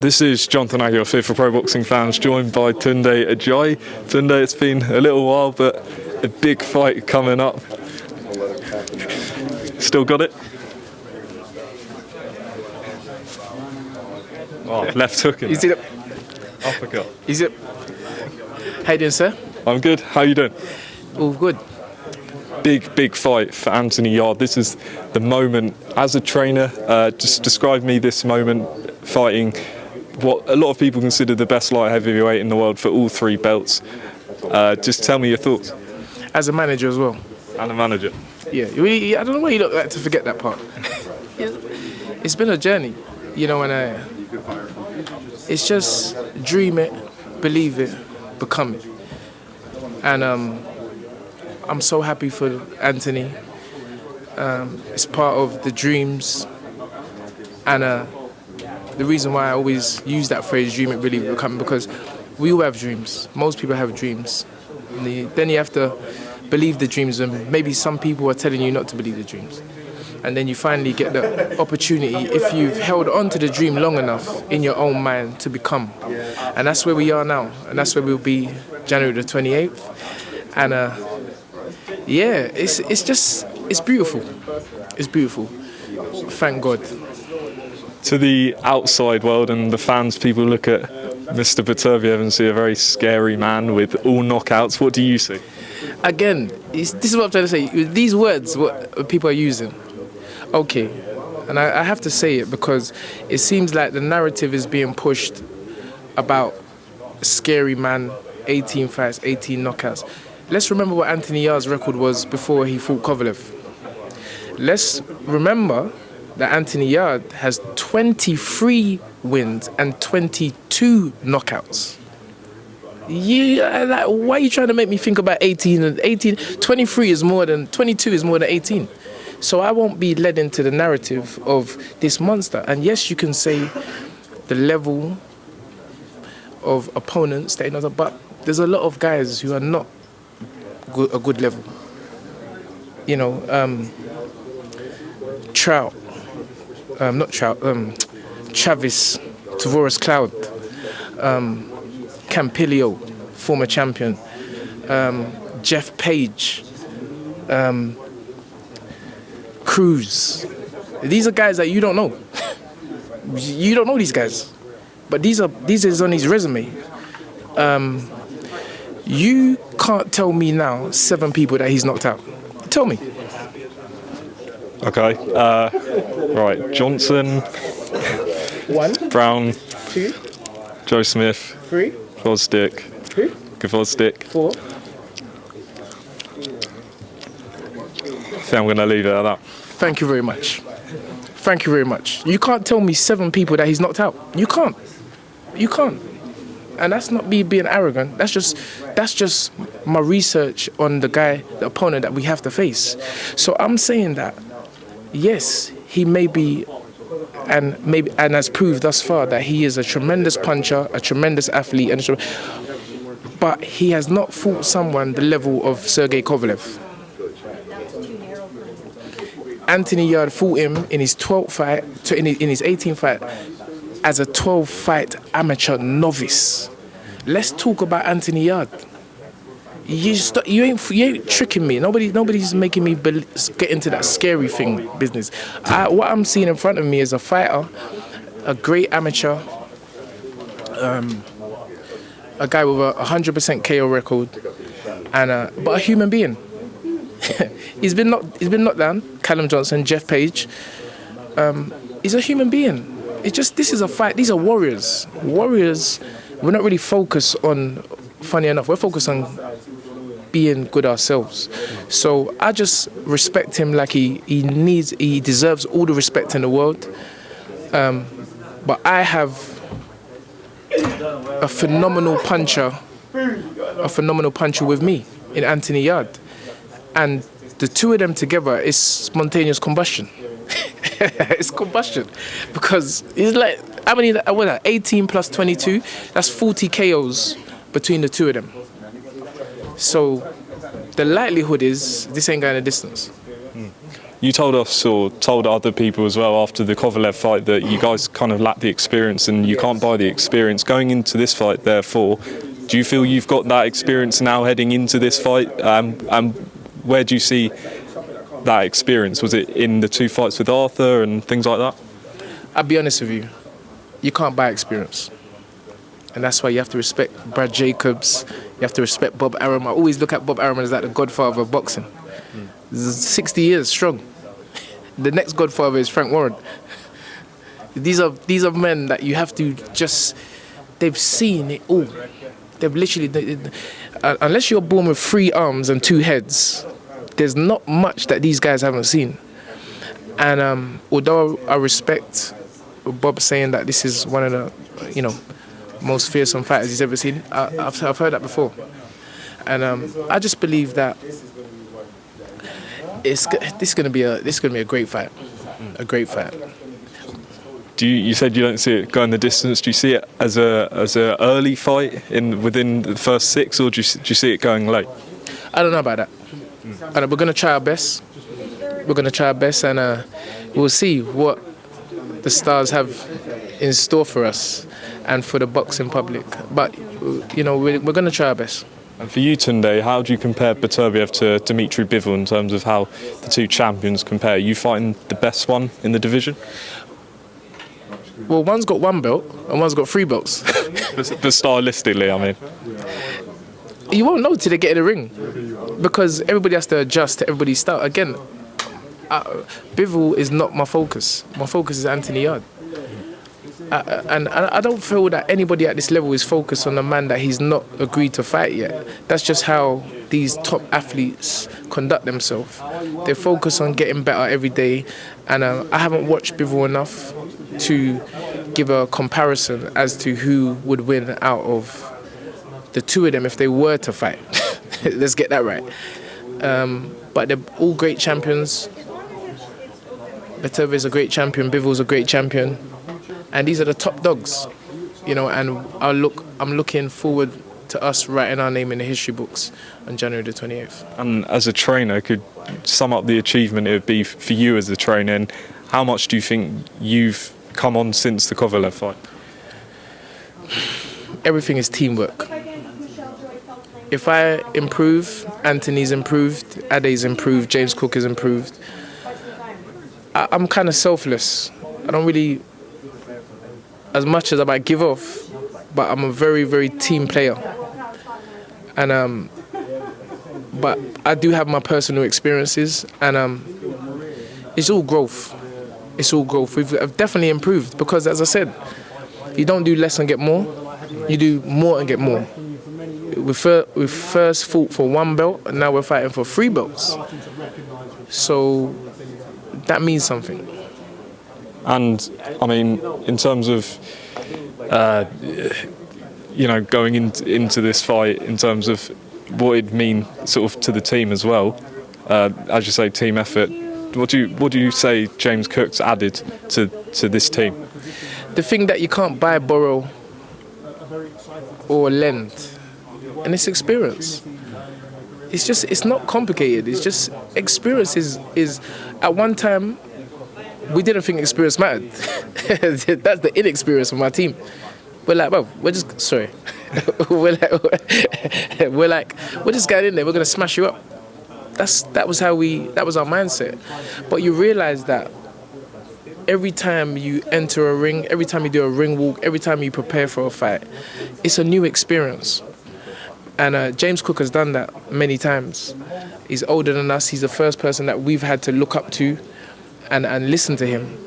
This is Anthony Yarde, your Fear for Pro Boxing fans, joined by Tunde Ajayi. Tunde, it's been a little while, but a big fight coming up. Still got it? Oh, left hook in there. Uppercut. Is it? How you doing, sir? I'm good. How you doing? All good. Big fight for Anthony Yarde. This is the moment. As a trainer, just describe me this moment fighting what a lot of people consider the best light heavyweight in the world for all three belts. Just tell me your thoughts. As a manager as well. And a manager. Yeah, I don't know why you look like to forget that part. It's been a journey, you know, and it's just dream it, believe it, become it. And I'm so happy for Anthony. It's part of the dreams, and the reason why I always use that phrase, dream it, believe it, become, because we all have dreams. Most people have dreams. And then you have to believe the dreams, and maybe some people are telling you not to believe the dreams. And then you finally get the opportunity, if you've held on to the dream long enough in your own mind, to become. And that's where we are now, and that's where we'll be January the 28th. And yeah, it's beautiful. It's beautiful. Thank God. To the outside world and the fans, people look at Mr. Beterbiev and see a very scary man with all knockouts. What do you see? Again, this is what I'm trying to say. These words, what people are using. Okay, and I have to say it because it seems like the narrative is being pushed about scary man, 18 fights, 18 knockouts. Let's remember what Anthony Yarde's record was before he fought Kovalev. Let's remember that Anthony Yarde has 23 wins and 22 knockouts. Why are you trying to make me think about 18 and 18? 23 is more than 22 is more than 18. So I won't be led into the narrative of this monster. And yes, you can say the level of opponents that but there's a lot of guys who are not a good level. You know, Travis, Tavoris Cloud, Campilio, former champion, Jeff Page, Cruz. These are guys that you don't know. You don't know these guys, but these is on his resume. You can't tell me now 7 people that he's knocked out. Tell me. Okay. Right. Johnson. 1. Brown. 2. Joe Smith. 3. Gvozdyk. 2. Gvozdyk. 4. I think I'm going to leave it at that. Thank you very much. Thank you very much. You can't tell me 7 people that he's knocked out. You can't. You can't. And that's not me being arrogant. That's just my research on the opponent that we have to face. So I'm saying that, yes, he may be, and has proved thus far that he is a tremendous puncher, a tremendous athlete, but he has not fought someone the level of Sergey Kovalev. Anthony Yarde fought him in his 12th fight, in his 18th fight, as a 12-fight amateur novice. Let's talk about Anthony Yarde. You ain't tricking me. Nobody's making me get into that scary thing business. What I'm seeing in front of me is a fighter, a great amateur, a guy with a 100% KO record, but a human being. He's been knocked down. Callum Johnson, Jeff Page. He's a human being. This is a fight. These are warriors. Warriors. We're not really focused on. Funny enough, we're focused on being good ourselves. So I just respect him like he deserves all the respect in the world. But I have a phenomenal puncher with me in Anthony Yarde. And the two of them together is spontaneous combustion. It's combustion. Because it's like, how many, 18 plus 22? That's 40 KOs between the two of them. So the likelihood is this ain't going a distance. You told us, or told other people as well, after the Kovalev fight that you guys kind of lack the experience and you can't buy the experience. Going into this fight, therefore, do you feel you've got that experience now heading into this fight? And where do you see that experience? Was it in the 2 fights with Arthur and things like that? I'll be honest with you, you can't buy experience. And that's why you have to respect Brad Jacobs, you have to respect Bob Arum. I always look at Bob Arum as like the godfather of boxing. 60 years strong. The next godfather is Frank Warren. These are men that you have to just, they've seen it all. They've literally, unless you're born with 3 arms and 2 heads, there's not much that these guys haven't seen. And although I respect Bob saying that this is one of the, most fearsome fighters he's ever seen, I've heard that before. And I just believe that this is going to be a great fight, a great fight. You said you don't see it going the distance. Do you see it as a early fight within the first 6, or do you see it going late? I don't know about that. We're going to try our best. We're going to try our best, and we'll see what the stars have in store for us and for the boxing public. But we're going to try our best. And for you, Tunde, how do you compare Beterbiev to Dmitry Bivol in terms of how the 2 champions compare? Are you fighting the best one in the division? Well, one's got 1 belt and one's got 3 belts. But stylistically, I mean. You won't know till they get in the ring, because everybody has to adjust to everybody's style. Again, Bivol is not my focus. My focus is Anthony Yarde. And I don't feel that anybody at this level is focused on a man that he's not agreed to fight yet. That's just how these top athletes conduct themselves. They focus on getting better every day. And I haven't watched Bivol enough to give a comparison as to who would win out of the 2 of them if they were to fight. Let's get that right. But they're all great champions. Beterbiev's a great champion, Bivol's a great champion. And these are the top dogs, and I'm looking forward to us writing our name in the history books on January the 28th. And as a trainer, could sum up the achievement it would be for you as a trainer, and how much do you think you've come on since the Kovalev fight? Everything is teamwork. If I improve, Anthony's improved, Ade's improved, James Cook is improved. I'm kind of selfless. I don't really, as much as I might give off, but I'm a very, very team player. And but I do have my personal experiences, and it's all growth. It's all growth. I've definitely improved, because, as I said, you don't do less and get more. You do more and get more. We first fought for 1 belt, and now we're fighting for 3 belts. So that means something. And I mean, in terms of going into this fight, in terms of what it'd mean sort of to the team as well, as you say, team effort. What do you say James Cook's added to this team? The thing that you can't buy, borrow, or lend, and it's experience. It's not complicated. It's just experience is at one time we didn't think experience mattered. That's the inexperience of my team. We're like, well, we're just going in there. We're gonna smash you up. That was our mindset. But you realise that every time you enter a ring, every time you do a ring walk, every time you prepare for a fight, it's a new experience. And James Cook has done that many times. He's older than us. He's the first person that we've had to look up to and listen to him.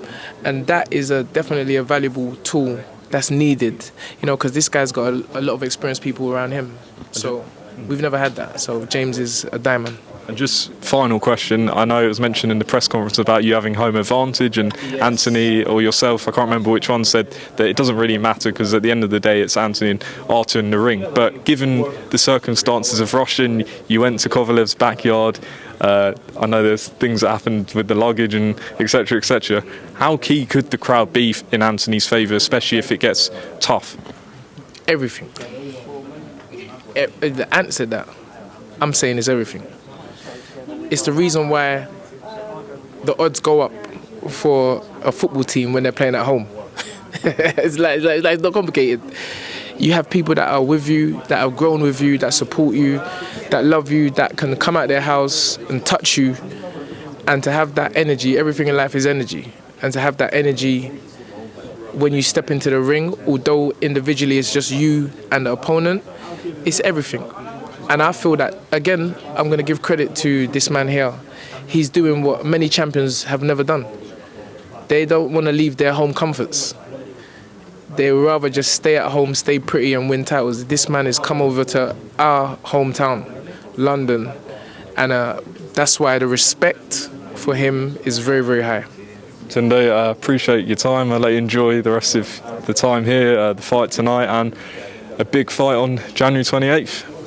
And that is definitely a valuable tool that's needed, because this guy's got a lot of experienced people around him. So we've never had that. So James is a diamond. And just final question, I know it was mentioned in the press conference about you having home advantage, and yes. Anthony or yourself, I can't remember which one, said that it doesn't really matter because at the end of the day it's Anthony and Artur in the ring. But given the circumstances of Russian, you went to Kovalev's backyard, I know there's things that happened with the luggage and etc, etc. How key could the crowd be in Anthony's favour, especially if it gets tough? Everything. The Ant said that. I'm saying it's everything. It's the reason why the odds go up for a football team when they're playing at home. It's not complicated. You have people that are with you, that have grown with you, that support you, that love you, that can come out their house and touch you. And to have that energy, everything in life is energy. And to have that energy when you step into the ring, although individually it's just you and the opponent, it's everything. And I feel that, again, I'm going to give credit to this man here. He's doing what many champions have never done. They don't want to leave their home comforts. They would rather just stay at home, stay pretty and win titles. This man has come over to our hometown, London, and that's why the respect for him is very, very high. Tunde, I appreciate your time. I'll let you enjoy the rest of the time here, the fight tonight, and a big fight on January 28th.